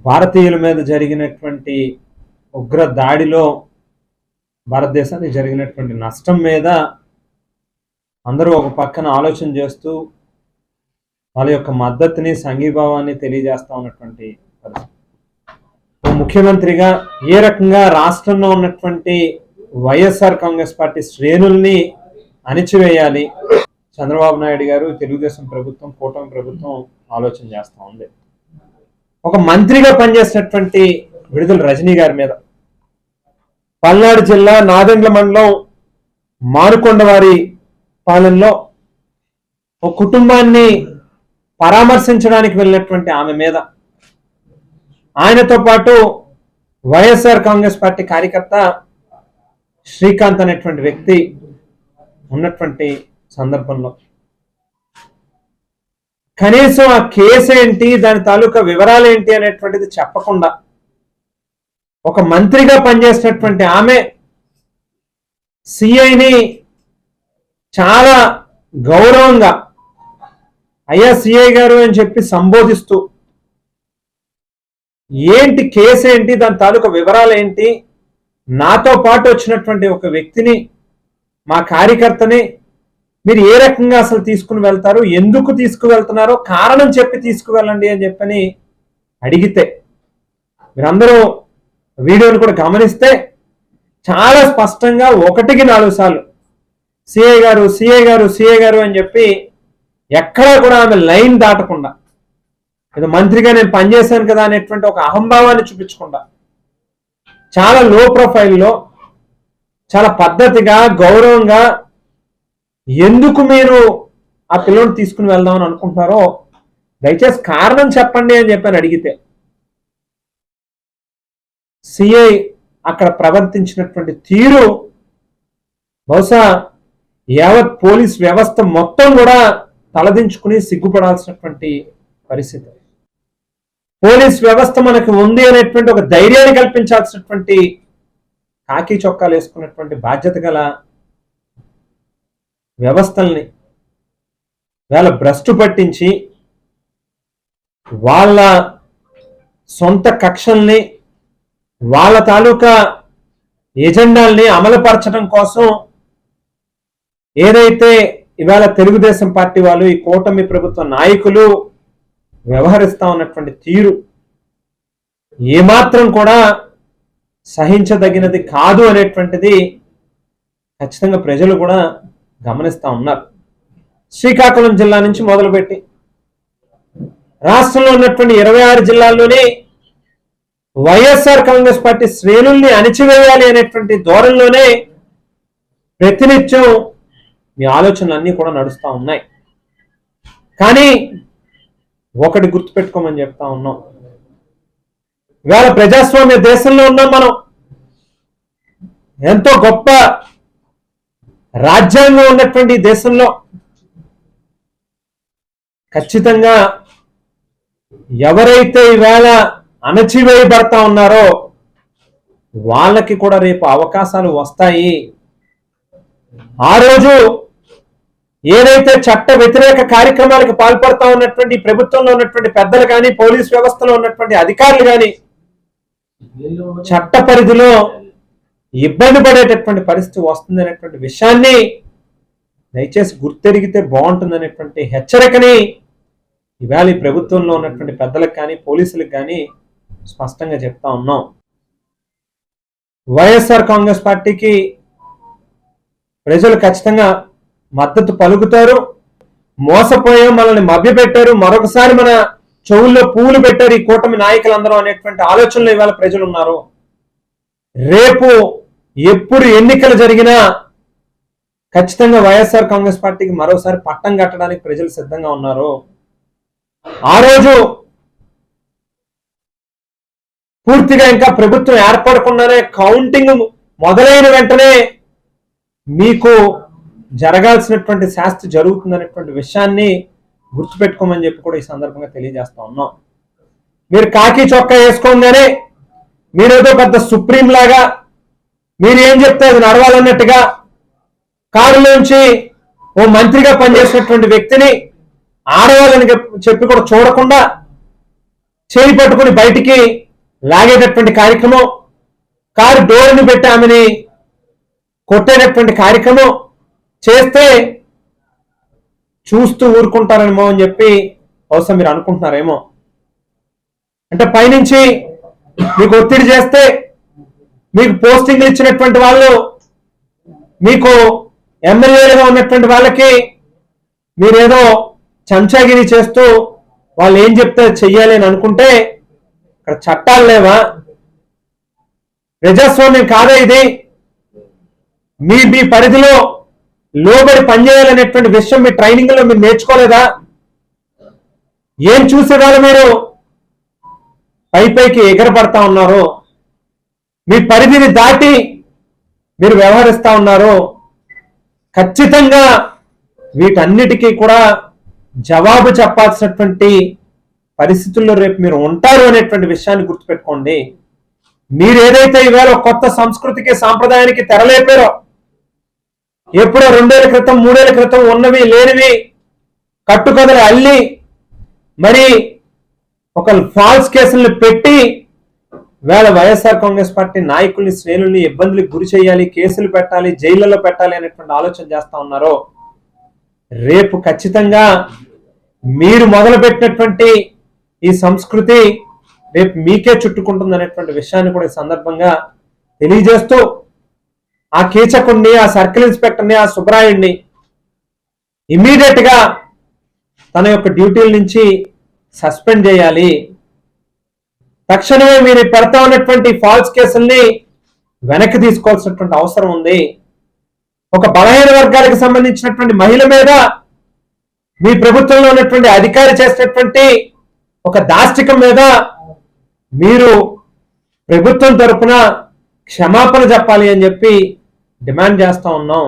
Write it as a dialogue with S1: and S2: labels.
S1: భారతీయుల మీద జరిగినటువంటి ఉగ్ర దాడిలో భారతదేశానికి జరిగినటువంటి నష్టం మీద అందరూ ఒక పక్కన ఆలోచన చేస్తూ వాళ్ళ యొక్క మద్దతుని సంఘీభావాన్ని తెలియజేస్తా ఉన్నటువంటి పరిస్థితి. ముఖ్యమంత్రిగా ఏ రకంగా రాష్ట్రంలో ఉన్నటువంటి వైఎస్ఆర్ కాంగ్రెస్ పార్టీ శ్రేణుల్ని అణిచివేయాలి చంద్రబాబు నాయుడు గారు, తెలుగుదేశం ప్రభుత్వం, కూటమి ప్రభుత్వం ఆలోచన చేస్తూ ఉంది. ఒక మంత్రిగా పనిచేసినటువంటి విడుదల రజనీ గారి మీద పల్నాడు జిల్లా నాదెండ్ల మండలం మానుకొండవారి పాలనలో ఒక కుటుంబాన్ని పరామర్శించడానికి వెళ్ళినటువంటి ఆమె మీద, ఆయనతో పాటు వైఎస్ఆర్ కాంగ్రెస్ పార్టీ కార్యకర్త శ్రీకాంత్ అనేటువంటి వ్యక్తి ఉన్నటువంటి సందర్భంలో కనీసం ఆ కేసు ఏంటి, దాని తాలూకా వివరాలు ఏంటి అనేటువంటిది చెప్పకుండా ఒక మంత్రిగా పనిచేసినటువంటి ఆమె సిఐని చాలా గౌరవంగా అయ్యా సిఐ గారు అని చెప్పి సంబోధిస్తూ ఏంటి కేసు ఏంటి, దాని తాలూకా వివరాలు ఏంటి, నాతో పాటు వచ్చినటువంటి ఒక వ్యక్తిని, మా కార్యకర్తని మీరు ఏ రకంగా అసలు తీసుకుని వెళ్తారు, ఎందుకు తీసుకువెళ్తున్నారో కారణం చెప్పి తీసుకువెళ్ళండి అని చెప్పని అడిగితే, మీరందరూ వీడియోని కూడా గమనిస్తే చాలా స్పష్టంగా 1కి 4 సార్లు సిఐ గారు, సిఐ గారు, సిఐ గారు అని చెప్పి ఎక్కడా కూడా ఆమె లైన్ దాటకుండా, ఏదో మంత్రిగా నేను పనిచేశాను కదా అనేటువంటి ఒక అహంభావాన్ని చూపించకుండా చాలా లో ప్రొఫైల్లో చాలా పద్ధతిగా గౌరవంగా ఎందుకు మీరు ఆ పిల్లని తీసుకుని వెళ్దామని అనుకుంటున్నారో దయచేసి కారణం చెప్పండి అని చెప్పని అడిగితే సిఐ అక్కడ ప్రవర్తించినటువంటి తీరు బహుశా యావత్ పోలీస్ వ్యవస్థ మొత్తం కూడా తలదించుకుని సిగ్గుపడాల్సినటువంటి పరిస్థితి. పోలీస్ వ్యవస్థ మనకు ఉంది అనేటువంటి ఒక ధైర్యాన్ని కల్పించాల్సినటువంటి కాకి చొక్కాలు వేసుకున్నటువంటి బాధ్యత గల వ్యవస్థల్ని వేళ భ్రష్టు పట్టించి వాళ్ళ సొంత కక్షల్ని, వాళ్ళ తాలూకా ఎజెండాల్ని అమలుపరచడం కోసం ఏదైతే ఇవాళ తెలుగుదేశం పార్టీ వాళ్ళు, ఈ కూటమి ప్రభుత్వ నాయకులు వ్యవహరిస్తా ఉన్నటువంటి తీరు ఏమాత్రం కూడా సహించదగినది కాదు అనేటువంటిది ఖచ్చితంగా ప్రజలు కూడా గమనిస్తా ఉన్నారు. శ్రీకాకుళం జిల్లా నుంచి మొదలుపెట్టి రాష్ట్రంలో ఉన్నటువంటి 26 జిల్లాల్లోనే వైఎస్ఆర్ కాంగ్రెస్ పార్టీ శ్రేణుల్ని అణిచివేయాలి అనేటువంటి ధోరణిలోనే ప్రతినిత్యం మీ ఆలోచనలన్నీ కూడా నడుస్తూ ఉన్నాయి. కానీ ఒకటి గుర్తుపెట్టుకోమని చెప్తా ఉన్నాం, ఇవాళ ప్రజాస్వామ్య దేశంలో ఉన్నాం మనం. ఎంతో గొప్ప రాజ్యాంగం ఉన్నటువంటి దేశంలో ఖచ్చితంగా ఎవరైతే ఈవేళ అణచివేయబడతా ఉన్నారో వాళ్ళకి కూడా రేపు అవకాశాలు వస్తాయి. ఆ రోజు ఏదైతే చట్ట వ్యతిరేక కార్యక్రమాలకు పాల్పడతా ఉన్నటువంటి ప్రభుత్వంలో ఉన్నటువంటి పెద్దలు కానీ, పోలీస్ వ్యవస్థలో ఉన్నటువంటి అధికారులు కానీ చట్ట పరిధిలో ఇబ్బంది పడేటటువంటి పరిస్థితి వస్తుంది అనేటువంటి విషయాన్ని దయచేసి గుర్తెరిగితే బాగుంటుందనేటువంటి హెచ్చరికని ఇవాళ ఈ ప్రభుత్వంలో ఉన్నటువంటి పెద్దలకు కానీ, పోలీసులకు కానీ స్పష్టంగా చెప్తా ఉన్నాం. వైఎస్ఆర్ కాంగ్రెస్ పార్టీకి ప్రజలు ఖచ్చితంగా మద్దతు పలుకుతారు. మోసపోయాం, మనల్ని మభ్యపెట్టారు, మరొకసారి మన చెవుల్లో పువ్వులు పెట్టారు ఈ కూటమి నాయకులందరూ అనేటువంటి ఆలోచనలో ఇవాళ ప్రజలు ఉన్నారు. రేపు ఎప్పుడు ఎన్నికలు జరిగినా ఖచ్చితంగా వైఎస్ఆర్ కాంగ్రెస్ పార్టీకి మరోసారి పట్టం కట్టడానికి ప్రజలు సిద్ధంగా ఉన్నారు. ఆ రోజు పూర్తిగా ఇంకా ప్రభుత్వం ఏర్పడకుండానే కౌంటింగ్ మొదలైన వెంటనే మీకు జరగాల్సినటువంటి శాస్తి జరుగుతుందనేటువంటి విషయాన్ని గుర్తుపెట్టుకోమని చెప్పి కూడా ఈ సందర్భంగా తెలియజేస్తా ఉన్నాం. మీరు కాకి చొక్కా వేసుకోగానే మీరేదో పెద్ద సుప్రీం లాగా మీరు ఏం చెప్తే అది నడవాలన్నట్టుగా కారులోంచి ఓ మంత్రిగా పనిచేసినటువంటి వ్యక్తిని ఆడవాళ్ళని చెప్పి కూడా చూడకుండా చేయి పట్టుకుని బయటికి లాగేటటువంటి కార్యక్రమం, కారు డోర్ని పెట్టి ఆమెని కొట్టేటటువంటి కార్యక్రమం చేస్తే చూస్తూ ఊరుకుంటారేమో అని చెప్పి బహుశా మీరు అనుకుంటున్నారేమో. అంటే పైనుంచి మీకు ఒత్తిడి చేస్తే మీకు పోస్టింగ్లు ఇచ్చినటువంటి వాళ్ళు, మీకు ఎమ్మెల్యేలుగా ఉన్నటువంటి వాళ్ళకి మీరేదో చెంచాగిరి చేస్తూ వాళ్ళు ఏం చెప్తే చెయ్యాలి అని అనుకుంటే ఇక్కడ చట్టాలు లేవా? ప్రజాస్వామ్యం కాదా ఇది? మీ పరిధిలో లోబడి పనిచేయాలనేటువంటి విషయం మీ ట్రైనింగ్ లో మీరు నేర్చుకోలేదా? ఏం చూసేవాళ్ళు మీరు పైకి ఎగరపడతా ఉన్నారు? మీ పరిధిని దాటి మీరు వ్యవహరిస్తా ఉన్నారు. ఖచ్చితంగా వీటన్నిటికీ కూడా జవాబు చెప్పాల్సినటువంటి పరిస్థితుల్లో రేపు మీరు ఉంటారు అనేటువంటి విషయాన్ని గుర్తుపెట్టుకోండి. మీరు ఏదైతే ఈవేళ కొత్త సంస్కృతికి సాంప్రదాయానికి తెరలేపారో, ఎప్పుడో 2 ఏళ్ల క్రితం 3 ఏళ్ల క్రితం ఉన్నవి లేనివి కట్టుకథలు అల్లి మరి ఒక ఫాల్స్ కేసులను పెట్టి వేళ వైఎస్ఆర్ కాంగ్రెస్ పార్టీ నాయకుల్ని శ్రేణుల్ని ఇబ్బందులకు గురి చేయాలి, కేసులు పెట్టాలి, జైళ్లలో పెట్టాలి అనేటువంటి ఆలోచన చేస్తా ఉన్నారో, రేపు ఖచ్చితంగా మీరు మొదలుపెట్టినటువంటి ఈ సంస్కృతి రేపు మీకే చుట్టుకుంటుంది అనేటువంటి విషయాన్ని కూడా ఈ సందర్భంగా తెలియజేస్తూ, ఆ కీచకుడిని, ఆ సర్కిల్ ఇన్స్పెక్టర్ని, ఆ సుబ్రాయుడిని ఇమ్మీడియట్ గా తన యొక్క డ్యూటీల నుంచి సస్పెండ్ చేయాలి. తక్షణమే మీరు పెడతా ఉన్నటువంటి ఫాల్స్ కేసుల్ని వెనక్కి తీసుకోవాల్సినటువంటి అవసరం ఉంది. ఒక బలహీన వర్గాలకు సంబంధించినటువంటి మహిళ మీద మీ ప్రభుత్వంలో ఉన్నటువంటి అధికారి చేసినటువంటి ఒక దాష్టికం మీద మీరు ప్రభుత్వం తరపున క్షమాపణ చెప్పాలి అని చెప్పి డిమాండ్ చేస్తా ఉన్నాం.